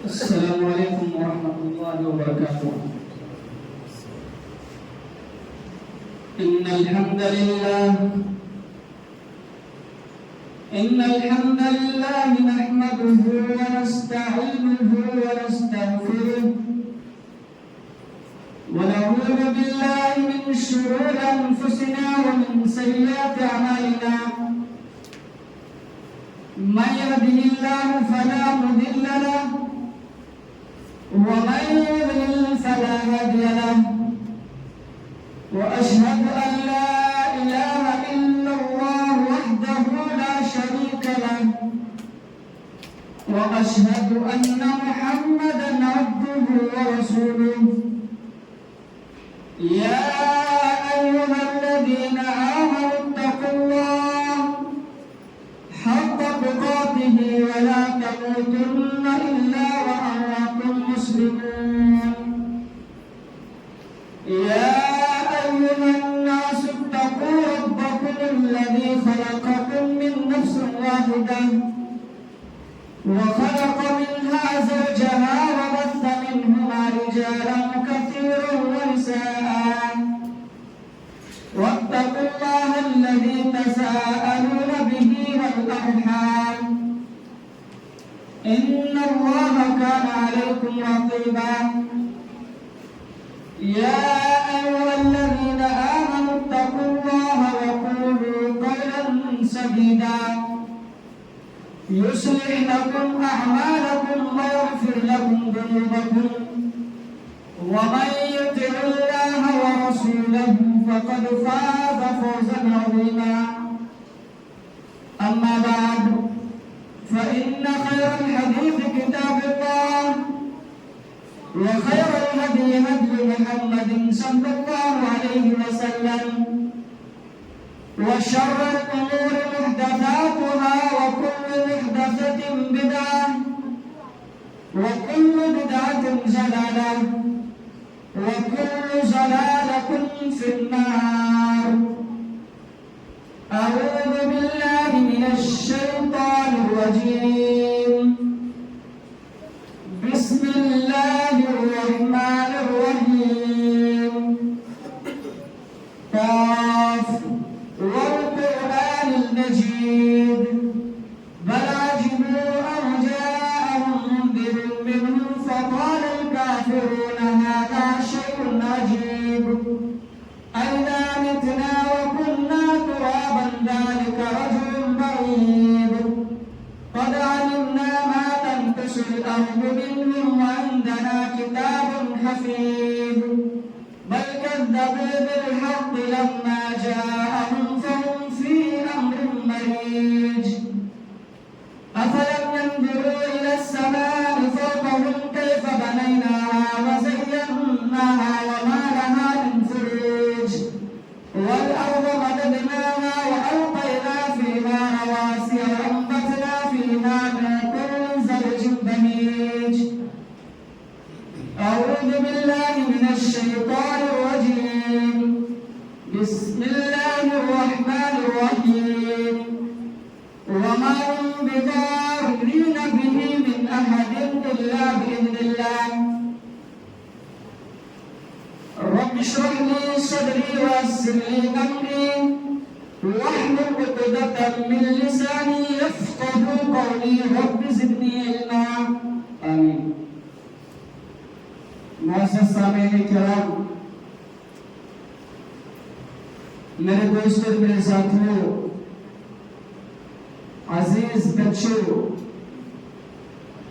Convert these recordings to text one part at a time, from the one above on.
السلام عليكم ورحمة الله وبركاته. إن الحمد لله نحمده ونستعينه ونستغفره ونعوذ بالله من شرور أنفسنا ومن سيئات أعمالنا. من يهده الله فلا مضل له ومن يضلل فلا هادي له. وأشهد أن لا إله إلا الله وحده لا شريك له وأشهد أن محمدا عبده ورسوله. يا أيها الذين آمنوا اتقوا الله حق تقاته ولا تموتن إلا وأنتم مسلمون. يا أيها الناس اتقوا ربكم الذي خلقكم من نفس واحدة وخلق منها زوجها وبث منهما رجالا كثيرا ونساء. واتقوا الله الذي تساءلون به والأرحام إن الله كان عليكم رقيبا. يا أيها الذين آمنوا اتقوا الله وقولوا قولا سديدا يصلح لكم أعمالكم ويغفر لكم ذنوبكم ومن يطع الله ورسوله فقد فاز فوزا عظيما. أما بعد فإن خير الحديث كتاب الله وخير الهدي هدي محمد صلى الله عليه وسلم وشر الأمور محدثاتها وكل محدثة بدعة وكل بدعة ضلالة وكل ضلالة في النار. أعوذ بالله من الشيطان الرجيم. بسم الله الرحمن الرحيم. قاف والقرآن المجيد بل عجبوا أن جاءهم منذر منهم فقال الكافرون هذا شيء عجيب أئذا متنا وكنا ترابا ذلك رجل بعيد قد علمنا ما تنقص الأرض منهم وعندنا كتاب حفيظ بل كذبوا بالحق لما جاءهم فهم في أمر مريج. أفلم ينظروا إلى السماء فوقهم كيف بنيناها وزيناها وما لها من فروج والأرض مددناها وألقينا فيها رواسي وأنبتنا فيها من كل زوج بهيج. أعوذ بالله من الشيطان الرجيم. بسم الله الرحمن الرحيم. وما هم بضارين به من أحد إلا بإذن الله. رب اشرح لي صدري ويسر لي أمري واحلل عقدة من لساني يفقهوا قولي رب زدني علما. آمين. معزز سامعین کرام، میرے دوستوں، میرے ساتھیوں، عزیز بچوں،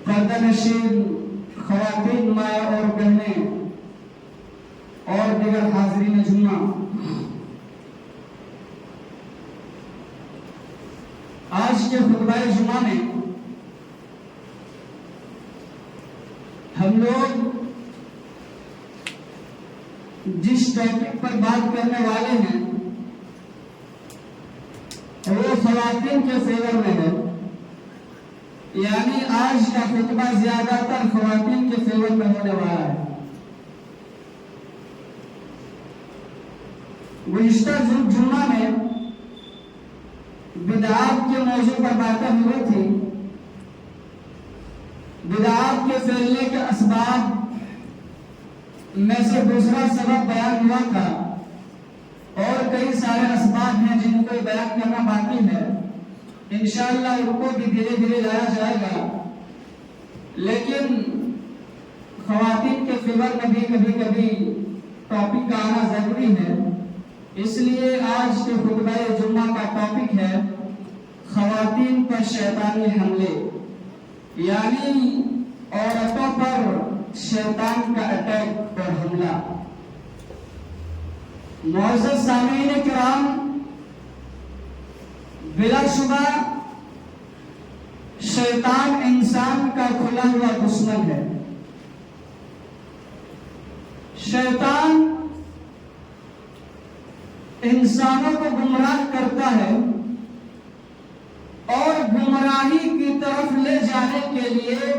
پردہ نشین خواتین، مائیں اور بہنیں اور دیگر حاضرین جمعہ، آج کے خطبہ جمعہ میں ہم لوگ جس ٹاپک پر بات کرنے والے ہیں وہ خواتین کے فیور میں ہے. یعنی آج کا خطبہ زیادہ تر خواتین کے فیور میں ہونے والا ہے. گزشتہ جمعہ میں بدعات کے موضوع پر باتیں ہوئی تھی. بدعات کے پھیلنے کے اسباب میں سے دوسرا سبب بیان ہوا تھا، اور کئی سارے اسباب ہیں جن کو بیان کرنا باقی ہے، انشاءاللہ ان کو بھی دھیرے دھیرے لایا جائے گا۔ لیکن خواتین کے فیور میں بھی کبھی کبھی ٹاپک کا آنا ضروری ہے، اس لیے آج کے خطبہ جمعہ کا ٹاپک ہے خواتین پر شیطانی حملے، یعنی عورتوں پر شیطان کا اٹیک اور حملہ۔ معزز سامعین کرام، بلا شبہ شیطان انسان کا کھلا ہوا دشمن ہے۔ شیطان انسانوں کو گمراہ کرتا ہے اور گمراہی کی طرف لے جانے کے لیے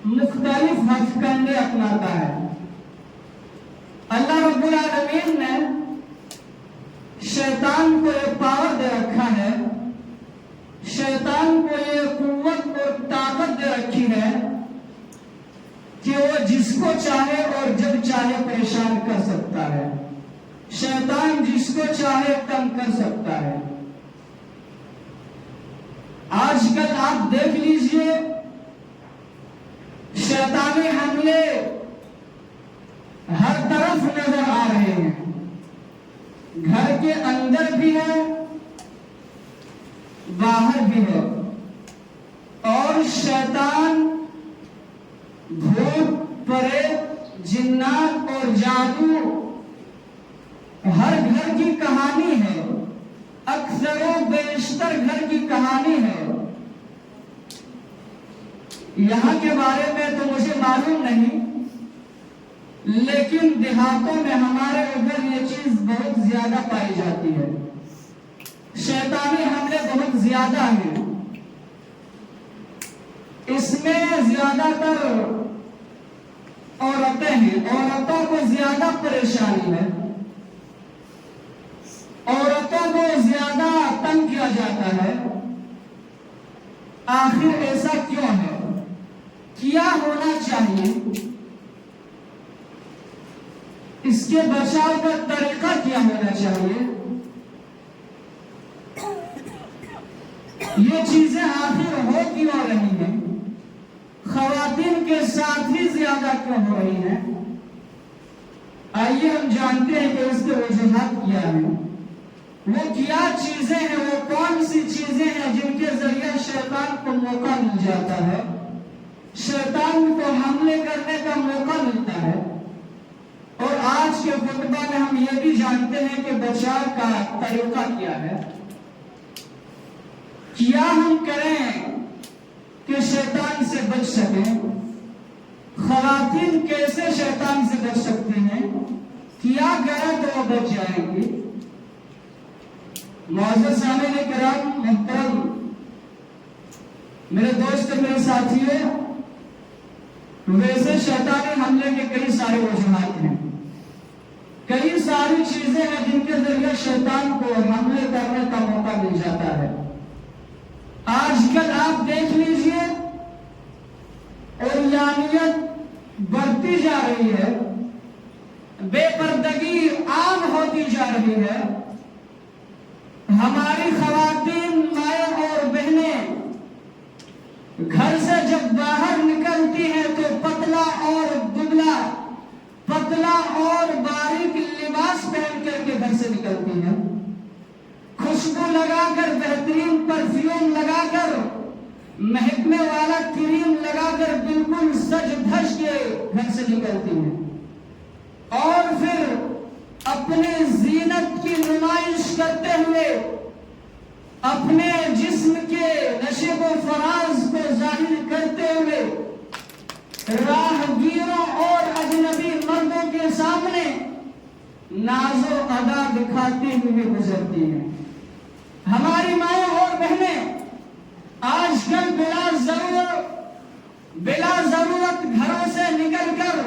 مختلف ہتھ کنڈے اپناتا ہے۔ اللہ رب العالمین نے شیطان کو یہ پاور دے رکھا ہے، شیطان کو یہ قوت اور طاقت دے رکھی ہے کہ وہ جس کو چاہے اور جب چاہے پریشان کر سکتا ہے، شیطان جس کو چاہے تنگ کر سکتا ہے۔ آج کل آپ دیکھ لیجئے شیطانی حملے ہر طرف نظر آ رہے ہیں، گھر کے اندر بھی ہے، باہر بھی ہے، اور شیطان بھوت پریت جنات اور جادو ہر گھر کی کہانی ہے، اکثر و بیشتر گھر کی کہانی ہے۔ یہاں کے بارے میں تو مجھے معلوم نہیں، لیکن دیہاتوں میں ہمارے ادھر یہ چیز بہت زیادہ پائی جاتی ہے، شیطانی حملے بہت زیادہ ہیں۔ اس میں زیادہ تر عورتیں ہیں، عورتوں کو زیادہ پریشانی ہے، عورتوں کو زیادہ تنگ کیا جاتا ہے۔ آخر ایسا کیوں ہے؟ کیا ہونا چاہیے؟ اس کے بچاؤ کا طریقہ کیا ہونا چاہیے؟ یہ چیزیں آخر ہو کیوں رہی ہیں؟ خواتین کے ساتھ ہی زیادہ کیوں ہو رہی ہیں؟ آئیے ہم جانتے ہیں کہ اس کے وجوہات کیا ہیں، وہ کیا چیزیں ہیں، وہ کون سی چیزیں ہیں جن کے ذریعے شیطان کو موقع مل جاتا ہے، شیطان کو حملے کرنے کا موقع ملتا ہے۔ اور آج کے خطبہ میں ہم یہ بھی جانتے ہیں کہ بچاؤ کا طریقہ کیا ہے، کیا ہم کریں کہ شیطان سے بچ سکیں، خواتین کیسے شیطان سے بچ سکتی ہیں، کیا کریں تو وہ بچ جائیں گی۔ معزز سامعین کرام محترم، میرے دوست میرے ساتھیوں، ویسے شیطانی حملے کے کئی سارے وجوہات ہیں، کئی ساری چیزیں ہیں جن کے ذریعے شیطان کو حملے کرنے کا موقع مل جاتا ہے۔ آج کل آپ دیکھ لیجئے عریانیت بڑھتی جا رہی ہے، بے پردگی عام ہوتی جا رہی ہے۔ ہماری خواتین مائیں اور بہنیں گھر سے جب باہر نکلتی ہیں تو پتلا اور دبلا، پتلا اور باریک لباس پہن کر کے گھر سے نکلتی ہیں، خوشبو لگا کر، بہترین پرفیوم لگا کر، مہکنے والا کریم لگا کر بالکل سج دھج کے گھر سے نکلتی ہیں، اور پھر اپنے زینت کی نمائش کرتے ہوئے، اپنے جسم کے نشیب و فراز کو ظاہر کرتے ہوئے راہگیروں اور اجنبی مردوں کے سامنے ناز و ادا دکھاتے ہوئے گزرتی ہیں۔ ہماری مائیں اور بہنیں آج کل بلا ضرورت گھروں سے نکل کر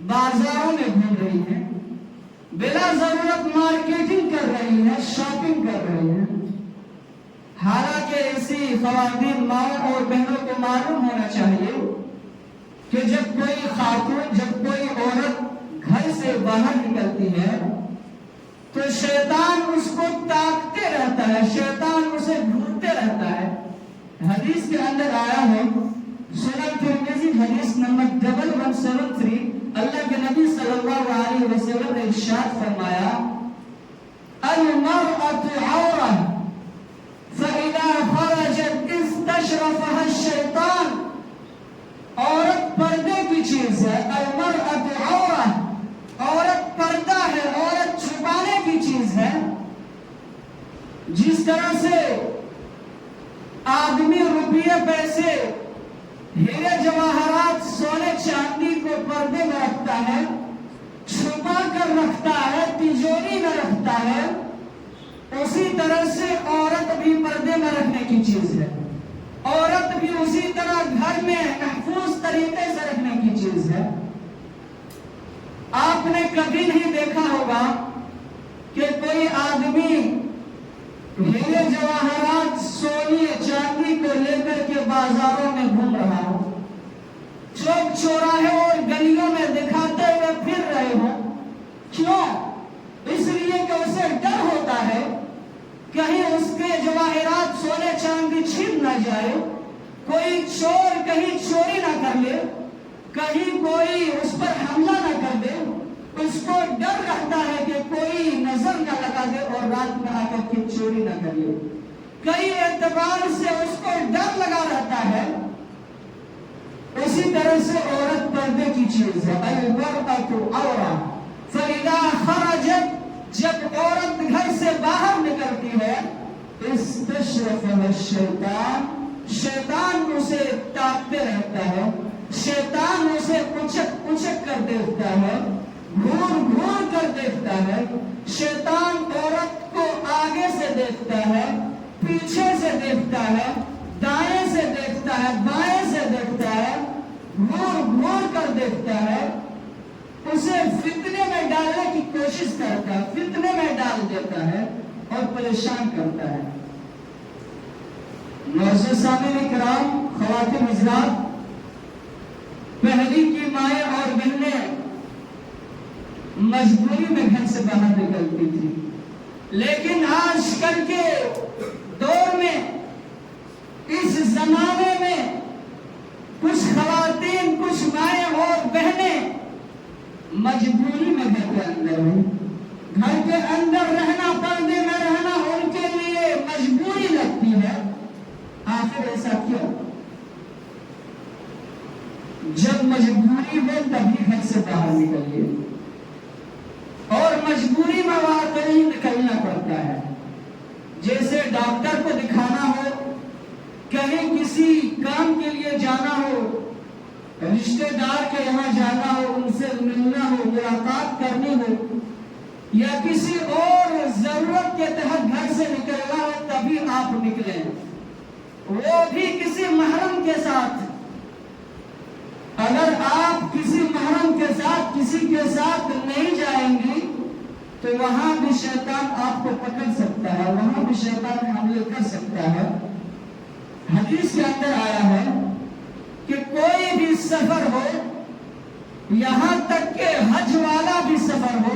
بازاروں میں گھوم رہی ہیں، بلا ضرورت مارکیٹنگ کر رہی ہیں، شاپنگ کر رہی ہیں۔ حالانکہ ایسی خواتین ماؤں اور بہنوں کو معلوم ہونا چاہیے کہ جب کوئی خاتون، جب کوئی عورت گھر سے باہر نکلتی ہے تو شیطان اس کو تاکتے رہتا ہے، شیطان اسے ڈھونڈتے رہتا ہے۔ حدیث کے اندر آیا ہے، سنن ترمذی حدیث نمبر 1173، اللہ کے نبی صلی اللہ علیہ وسلم نے ارشاد فرمایا، المرأة عورة فإذا خرجت استشرفها الشیطان۔ عورت پردے کی چیز ہے، المرأة عورة، عورت پردہ ہے، عورت چھپانے کی چیز ہے۔ جس طرح سے آدمی روپیے پیسے، ہیرے جواہرات، سونے چاندی کو پردے میں رکھتا ہے، چھپا کر رکھتا ہے، تجوری میں رکھتا ہے، اسی طرح سے عورت بھی پردے میں رکھنے کی چیز ہے۔ عورت بھی اسی طرح گھر میں محفوظ طریقے سے رکھنے کی چیز ہے۔ آپ نے کبھی نہیں دیکھا ہوگا کہ کوئی آدمی ہیرے جواہرات، سونے چاندی کو لے کر کے بازاروں میں گھوم رہا ہو، چوک چوراہے اور گلیوں میں دکھاتے ہوئے پھر رہے ہو۔ کیوں؟ اس لیے کہ اسے ڈر ہوتا ہے کہیں اس کے جواہرات، سونے چاندی چھن نہ جائے، کوئی چور کہیں چوری نہ کر لے، کہیں کوئی اس پر حملہ نہ کر دے۔ اس کو ڈر رہتا ہے کہ کوئی نظر نہ لگا دے اور رات میں آ کر کے چوری نہ کر لے۔ کئی اعتبار سے اس کو ڈر لگا رہتا ہے۔ اسی طرح سے عورت پردے کی چیز ہے، المرأة عورة فإذا خرجت، جب عورت گھر سے باہر نکلتی ہے، استشرفها الشیطان، شیطان اسے تاکتے رہتا ہے، شیطان اسے اچک اچک کر دیکھتا ہے، گھور گھور کر دیکھتا ہے۔ شیطان عورت کو آگے سے دیکھتا ہے، پیچھے سے دیکھتا ہے، دائیں سے دیکھتا ہے، بائیں سے دیکھتا ہے، گھور گھور کر دیکھتا ہے، اسے فتنے میں ڈالنے کی کوشش کرتا ہے، فتنے میں ڈال دیتا ہے اور پریشان کرتا ہے۔ معزز سامعین کرام، خواتین حضرات، پہلی کی مائیں اور بہنیں مجبوری میں گھر سے باہر نکلتی تھی، لیکن آج کل کے دور میں، اس زمانے میں، کچھ خواتین، کچھ مائیں اور بہنیں مجبوری میں گھر کے اندر ہیں۔ گھر کے اندر رہنا، پردے میں رہنا ان کے لیے مجبوری لگتی ہے۔ آخر ایسا کیوں؟ جب مجبوری میں تبھی گھر سے باہر نکلیے، اور مجبوری میں واقعی نکلنا پڑتا ہے۔ جیسے ڈاکٹر کو دکھانا ہو، کہیں کسی کام کے لیے جانا ہو، رشتہ دار کے یہاں جانا ہو، ان سے ملنا ہو، ملاقات کرنی ہو، یا کسی اور ضرورت کے تحت گھر سے نکلنا ہو، تبھی آپ نکلیں، وہ بھی کسی محرم کے ساتھ۔ اگر آپ کسی محرم کے ساتھ، کسی کے ساتھ نہیں جائیں گی تو وہاں بھی شیطان آپ کو پکڑ سکتا ہے، وہاں بھی شیطان حملے کر سکتا ہے۔ حدیث کے اندر آیا ہے کہ کوئی بھی سفر ہو، یہاں تک کہ حج والا بھی سفر ہو،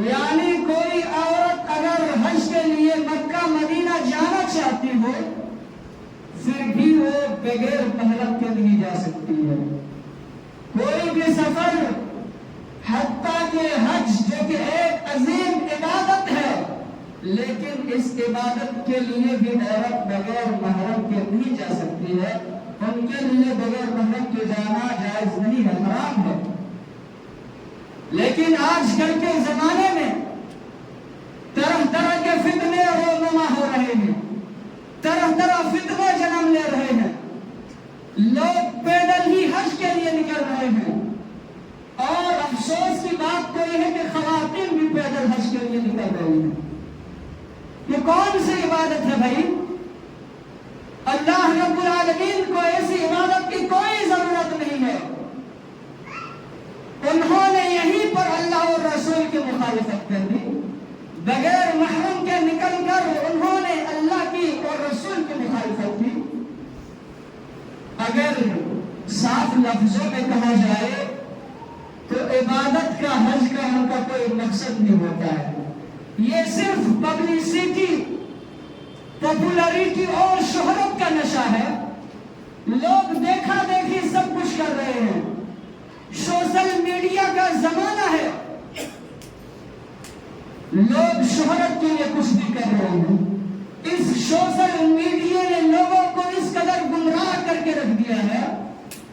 یعنی کوئی عورت اگر حج کے لیے مکہ مدینہ جانا چاہتی ہو، پھر بھی وہ بغیر محرم کے نہیں جا سکتی ہے۔ کوئی بھی سفر، حتیٰ کہ حج جو کہ ایک عظیم عبادت ہے، لیکن اس عبادت کے لیے بھی عورت بغیر محرم کے نہیں جا سکتی ہے۔ ان کے لیے بغیر محرم کے جانا جائز نہیں ہے، حرام ہے۔ لیکن آج کل کے زمانے میں طرح طرح کے فتنے رونما ہو رہے ہیں، طرح طرح فتنے جنم لے رہے ہیں۔ لوگ پیدل ہی حج کے لیے نکل رہے ہیں، اور افسوس کی بات تو یہ ہے کہ خواتین بھی پیدل حج کے لیے نکل رہی ہیں۔ یہ کون سی عبادت ہے بھائی؟ اللہ رب العالمین کو ایسی عبادت کی کوئی ضرورت نہیں ہے۔ انہوں نے یہیں پر اللہ اور رسول کی مخالفت کر دی، بغیر محرم کے نکل کر انہوں نے اللہ کی اور لفظوں میں کہا جائے تو عبادت کا حج کا ان کا کوئی مقصد نہیں ہوتا ہے. یہ صرف پبلسٹی، پاپولرٹی اور شہرت کا نشہ ہے. لوگ دیکھا دیکھی سب کچھ کر رہے ہیں. سوشل میڈیا کا زمانہ ہے. لوگ شہرت کے لیے کچھ بھی کر رہے ہیں. اس سوشل میڈیا نے لوگوں کو اس قدر گمراہ کر کے رکھ دیا ہے،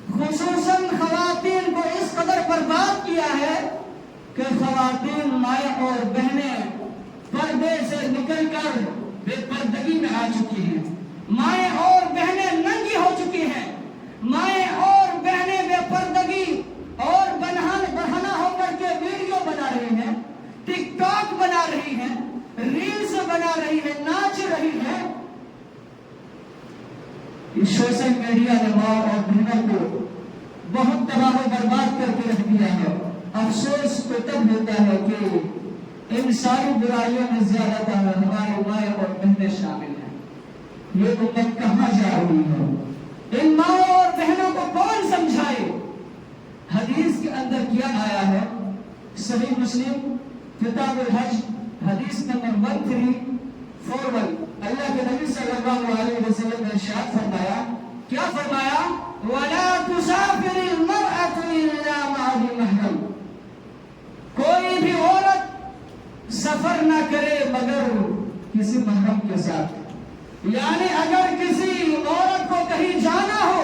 خصوصاً خواتین کو اس قدر برباد کیا ہے کہ خواتین مائیں اور بہنیں پردے سے نکل کر بے پردگی میں آ چکی ہیں. مائیں اور بہنیں ننگی ہو چکی ہیں. مائیں اور بہنیں بے پردگی اور بہانہ ہو کر کے ویڈیو بنا رہی ہیں، ٹک ٹاک بنا رہی ہیں، ریلز بنا رہی ہیں، ناچ رہی ہیں. اس سوشل میڈیا نے ماں اور بہنوں کو بہت تباہ و برباد کر کے رکھ دیا ہے. افسوس تو تب ہوتا ہے کہ ان ساری برائیوں میں زیادہ تر ہمارے مائیں اور بہنیں شامل ہیں. یہ امت کہاں جا رہی ہے؟ ان ماں اور بہنوں کو کون سمجھائے؟ حدیث کے اندر کیا آیا ہے؟ صحیح مسلم کتاب الحج حدیث نمبر 1341 اللہ کے نبی صلی اللہ علیہ وسلم نے ارشاد فرمایا، کیا فرمایا؟ وَلَا تُسَافِرِ الْمَرْأَةُ إِلَّا مَعَ ذِي مَحْرَمٍ. کوئی بھی عورت سفر نہ کرے مگر کسی محرم کے ساتھ. یعنی اگر کسی عورت کو کہیں جانا ہو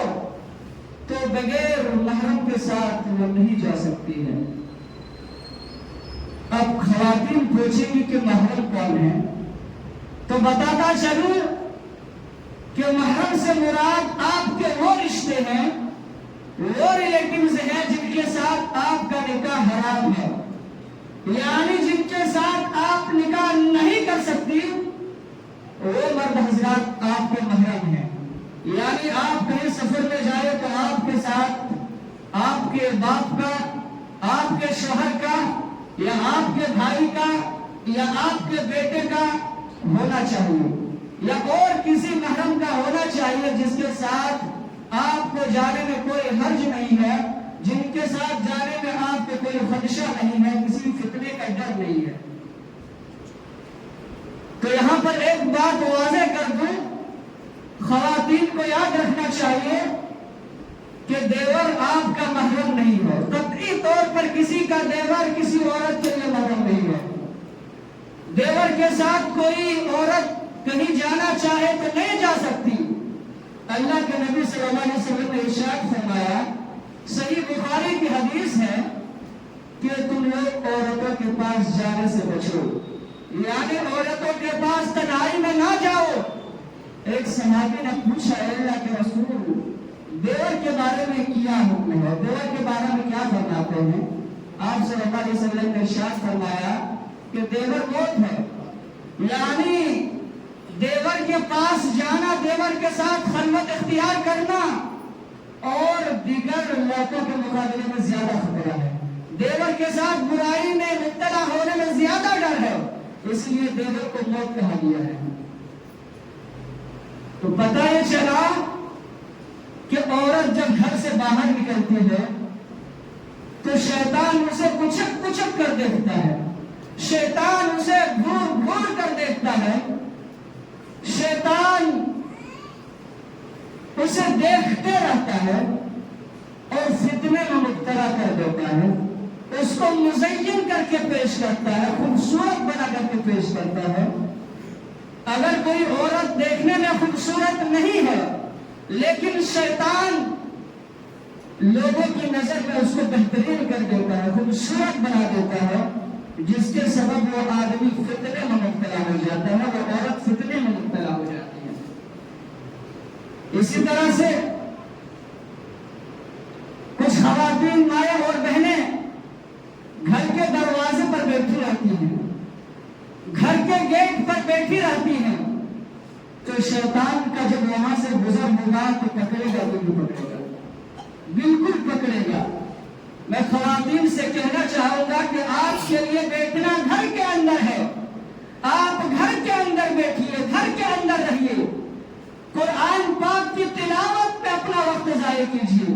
تو بغیر محرم کے ساتھ وہ نہیں جا سکتی ہے. اب خواتین پوچھیں گی کہ محرم کون ہے، تو بتاتا چلوں کہ محرم سے مراد آپ کے وہ رشتے ہیں، وہ ریلیٹیوز ہیں جن کے ساتھ آپ کا نکاح حرام ہے. یعنی جن کے ساتھ آپ نکاح نہیں کر سکتی وہ مرد حضرات آپ کے محرم ہیں. یعنی آپ کہیں سفر میں جائے تو آپ کے ساتھ آپ کے باپ کا، آپ کے شوہر کا، یا آپ کے بھائی کا، یا آپ کے بیٹے کا ہونا چاہیے، یا اور کسی محرم کا ہونا چاہیے جس کے ساتھ آپ کو جانے میں کوئی حرج نہیں ہے، جن کے ساتھ جانے میں آپ کو کوئی خدشہ نہیں ہے، کسی فتنے کا ڈر نہیں ہے. تو یہاں پر ایک بات واضح کر دوں، خواتین کو یاد رکھنا چاہیے کہ دیور آپ کا محرم نہیں ہے. قطعی طور پر کسی کا دیور کسی عورت کے لیے محرم نہیں ہے. دیور کے ساتھ کوئی عورت کہیں جانا چاہے تو نہیں جا سکتی. اللہ کے نبی صلی اللہ علیہ وسلم نے ارشاد فرمایا، صحیح بخاری کی حدیث ہے کہ تم لوگ عورتوں کے پاس جانے سے بچو. یعنی عورتوں کے پاس تنہائی میں نہ جاؤ. ایک صحابی نے پوچھا، اللہ کے رسول دیور کے بارے میں کیا حکم ہے، دیور کے بارے میں کیا فرماتے ہیں؟ آپ صلی اللہ علیہ وسلم نے ارشاد فرمایا کہ دیور موت ہے. یعنی دیور کے پاس جانا، دیور کے ساتھ خلوت اختیار کرنا اور دیگر لڑکوں کے مقابلے میں زیادہ خطرہ ہے. دیور کے ساتھ برائی میں مبتلا ہونے میں زیادہ ڈر ہے، اس لیے دیور کو موت کہا گیا ہے. تو پتہ یہ چلا کہ عورت جب گھر سے باہر نکلتی ہے تو شیطان اسے کچک کچک کر دیکھتا ہے، شیطان اسے گھور گھور کر دیکھتا ہے، شیطان اسے دیکھتے رہتا ہے اور فتنے میں مبتلا کر دیتا ہے. اس کو مزین کر کے پیش کرتا ہے، خوبصورت بنا کر کے پیش کرتا ہے. اگر کوئی عورت دیکھنے میں خوبصورت نہیں ہے لیکن شیطان لوگوں کی نظر میں اس کو بہترین کر دیتا ہے، خوبصورت بنا دیتا ہے، جس کے سبب وہ آدمی فتنے میں مبتلا ہو جاتا ہے، وہ عورت فتنے میں مبتلا ہو جاتی ہے. اسی طرح سے کچھ خواتین مائیں اور بہنیں گھر کے دروازے پر بیٹھی رہتی ہیں، گھر کے گیٹ پر بیٹھی رہتی ہیں، تو شیطان کا جب وہاں سے گزر ہوگا تو پکڑے گا، بالکل پکڑے گا. میں خواتین سے کہنا چاہوں گا کہ آپ کے لیے بیٹھنا گھر کے اندر ہے. آپ گھر کے اندر بیٹھیے، گھر کے اندر رہیے، قرآن پاک کی تلاوت پہ اپنا وقت ضائع کیجیے،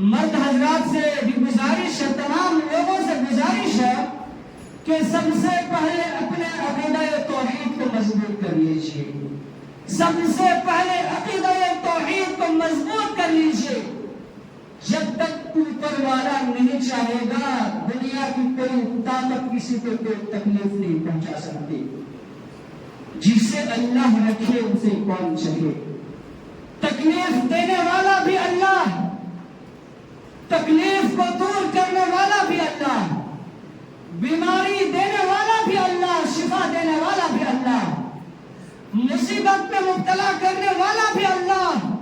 مرد حضرات سے بھی گزارش ہے، تمام لوگوں سے گزارش ہے کہ سب سے پہلے اپنے عقیدہ توحید کو مضبوط کر لیجیے، سب سے پہلے عقیدہ توحید کو مضبوط کر لیجیے۔ جب تک اوپر والا نہیں چاہے گا، دنیا کی کوئی طاقت کسی کو کوئی تکلیف نہیں پہنچا سکتی۔ جسے اللہ رکھے اسے کون چاہے؟ تکلیف دینے والا بھی اللہ، تکلیف کو دور کرنے والا بھی اللہ، بیماری دینے والا بھی اللہ، شفا دینے والا بھی اللہ، مصیبت میں مبتلا کرنے والا بھی اللہ،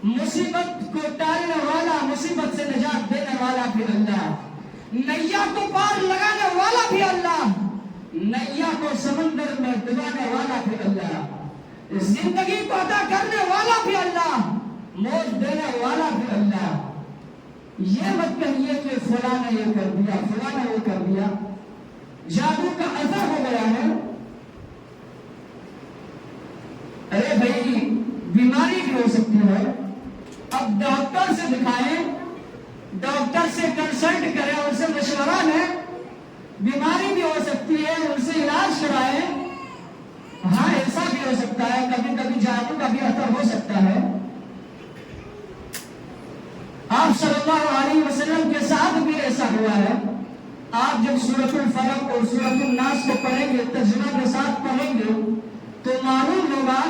مصیبت کو ٹالنے والا، مصیبت سے نجات دینے والا بھی اللہ، نیا کو پار لگانے والا بھی اللہ، نیا کو سمندر میں ڈبانے والا بھی اللہ، زندگی کو عطا کرنے والا بھی اللہ، موت دینے والا بھی اللہ۔ یہ مت کہیے کہ فلاں نے یہ کر دیا، فلاں نے وہ کر دیا، جادو کا اثر ہو گیا ہے۔ ارے بھائی، بیماری بھی ہو سکتی ہے، اب ڈاکٹر سے دکھائیں، ڈاکٹر سے کنسلٹ کریں، ان سے مشورہ لیں، بیماری بھی ہو سکتی ہے، ان سے علاج کرائیں۔ ہاں ایسا بھی ہو سکتا ہے، کبھی کبھی جادو کا بھی اثر ہو سکتا ہے۔ آپ صلی اللہ علیہ وسلم کے ساتھ بھی ایسا ہوا ہے۔ آپ جب سورۃ الفلق اور سورۃ الناس کو پڑھیں گے، ترجمہ کے ساتھ پڑھیں گے، تو معلوم ہوگا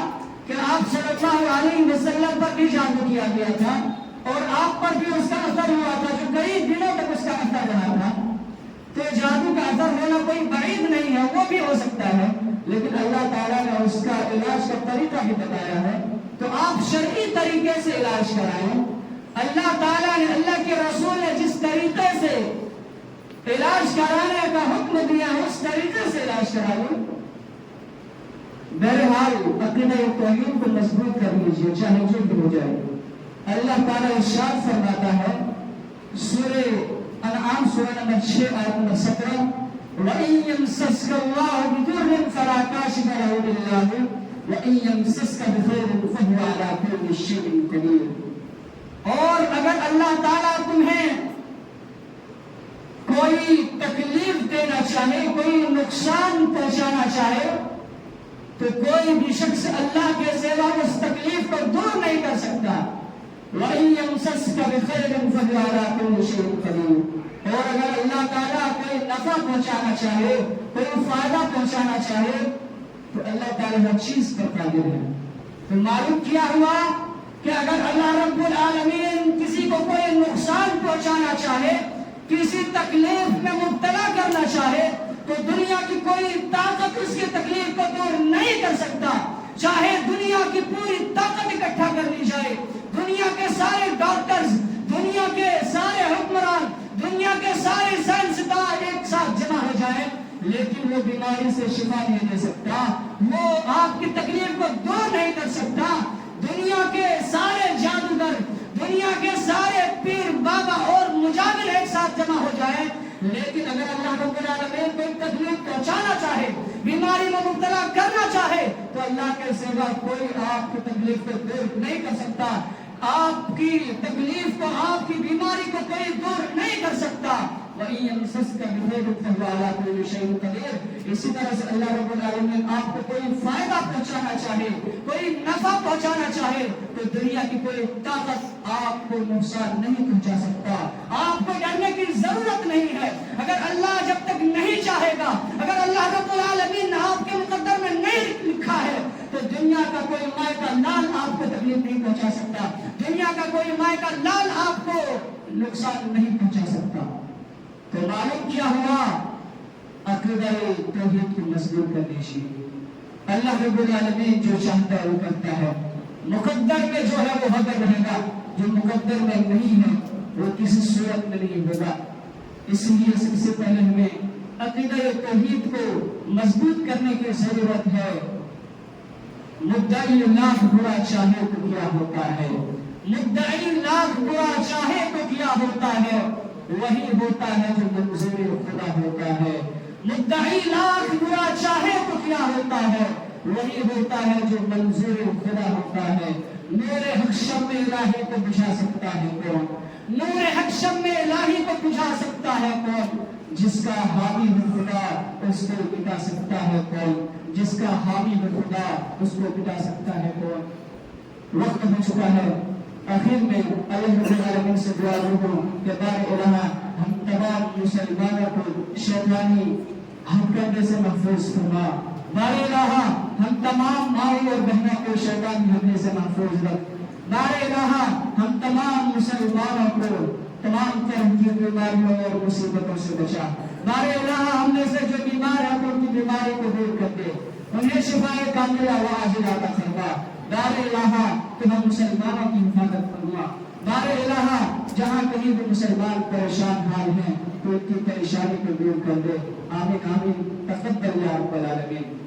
کہ آپ صلی اللہ علیہ وسلم پر بھی جادو کیا گیا تھا اور آپ پر بھی اس کا اثر ہوا تھا، جو کئی دنوں تک اس کا اثر رہا تھا۔ تو جادو کا اثر ہونا کوئی بعید نہیں ہے، وہ بھی ہو سکتا ہے، لیکن اللہ تعالیٰ نے اس کا علاج کا طریقہ بھی بتایا ہے۔ تو آپ شرعی طریقے سے علاج کرائیں۔ اللہ تعالیٰ نے، اللہ کے رسول نے جس طریقے سے علاج کرانے کا حکم دیا ہے، اس طریقے سے علاج کرائیں۔ بہرحال عقیدہ توحید کو مضبوط کر لیجیے، چاہے جو بھی ہو جائے۔ اللہ تعالیٰ ارشاد فرماتا ہے سورہ انعام سورہ نمبر 6 آیت نمبر 17، وَإِن يَمْسَسْكَ اللَّهُ بِضُرٍّ فَلَا كَاشِفَ لَهُ إِلَّا هُوَ وَإِن يَمْسَسْكَ بِخَيْرٍ فَهُوَ عَلَى كُلِّ شَيْءٍ قَدِيرٌ۔ اور اگر اللہ تعالیٰ تمہیں کوئی تکلیف دینا چاہے، کوئی نقصان پہنچانا چاہے، تو کوئی بھی شخص اللہ کے سوا اس تکلیف کو دور نہیں کر سکتا۔ وَإِن يَمْسَسْكَ بِخَيْرٍ فَهُوَ عَلَى كُلِّ شَيْءٍ قَدِيرٌ۔ اور اگر اللہ تعالیٰ کوئی نفع پہنچانا چاہے، کوئی فائدہ پہنچانا چاہے، تو اللہ تعالیٰ ہر چیز پر قادر ہے۔ تو معلوم کیا ہوا کہ اگر اللہ رب العالمین کسی کو کوئی نقصان پہنچانا چاہے، کسی تکلیف میں مبتلا کرنا چاہے، تو دنیا کی کوئی طاقت اس کی تکلیف کو دور نہیں کر سکتا۔ چاہے دنیا کی پوری طاقت اکٹھا کر لی جائے، دنیا کے سارے ڈاکٹرز، دنیا کے سارے حکمران، دنیا کے سارے سائنسداں ایک ساتھ جمع ہو جائیں، لیکن وہ بیماری سے شفا نہیں دے سکتا، وہ آپ کی تکلیف کو دور نہیں کر سکتا۔ دنیا کے سارے جادوگر، دنیا کے سارے پیر بابا اور مجاور ایک ساتھ جمع ہو جائیں، لیکن اگر اللہ رب العالمین کوئی تکلیف پہنچانا چاہے، بیماری میں مبتلا کرنا چاہے، تو اللہ کے سوا کوئی آپ کی تکلیف کو دور نہیں کر سکتا۔ آپ کی تکلیف کو، آپ کی بیماری کو کوئی دور نہیں کر سکتا۔ وَإِن يَمْسَسْكَ بِخَيْرٍ فَهُوَ عَلَى كُلِّ شَيْءٍ قَدِيرٌ۔ اسی طرح سے اللہ رب العالمین آپ کو کوئی فائدہ پہنچانا چاہے، کوئی نفع پہنچانا چاہے، تو دنیا کی کوئی طاقت آپ کو نقصان نہیں پہنچا سکتا۔ آپ کو ڈرنے کی ضرورت نہیں ہے۔ اگر اللہ جب تک نہیں چاہے گا، اگر اللہ رب العالمین نے آپ کے مقدر میں نہیں لکھا ہے، تو دنیا کا کوئی مائع کا لال آپ کو تکلیف نہیں پہنچا سکتا، دنیا کا کوئی مائع کا لال آپ کو نقصان نہیں پہنچا سکتا۔ تو معلوم کیا ہوا؟ عقیدہ توحید کو مضبوط کر لیجیے۔ اللہ رب العالمین جو چاہتا ہے وہ کرتا ہے، مقدر میں جو ہے وہ حاضر رہے گا، جو مقدر میں نہیں ہے وہ کسی صورت میں نہیں ہوگا۔ اس لیے سب سے پہلے ہمیں عقیدہ توحید کو مضبوط کرنے کی ضرورت ہے۔ مدعی لاکھ برا چاہے تو کیا ہوتا ہے، مدعی لاکھ برا چاہے تو کیا ہوتا ہے، وہی ہوتا ہے جو منظور خدا ہوتا ہے۔ مدعی لاکھ برا چاہے تو کیا ہوتا ہے، وہی ہوتا ہے جو منظور خدا ہوتا ہے۔ میرے حق شمع الہی کو بجھا سکتا ہے کون؟ نور حق شمع الہی کو بجھا سکتا ہے کون؟ جس کا حامی ہو خدا اس کو مٹا سکتا ہے کون؟ جس کا حامی ہو خدا اس کو مٹا سکتا ہے کون؟ وقت ہو چکا ہے، آخر میں اللہ رب العالمین سے دعا کروں کہ بار الہ ہم تمام مسلمانوں کو شیطانی ہتھ کنڈے سے محفوظ فرما۔ بار الہ ہم تمام ماؤں اور بہنوں کو شیطانی حملے سے محفوظ رکھ۔ بار الہ ہم تمام مسلمانوں کو تمام طرح کی بیماریوں اور مصیبتوں سے بچا۔ بار الہ ہم میں سے جو بیمار ہیں ان کی بیماری کو دور کر دے، انہیں شفائے کاملہ و عاجلہ عطا فرما۔ بار الہ تو ہم مسلمانوں کی حفاظت فرما۔ بار الہ جہاں کہیں بھی مسلمان پریشان حال ہیں تو ان کی پریشانی کو دور کر دے۔ آمین آمین، تقبل یا رب العالمین۔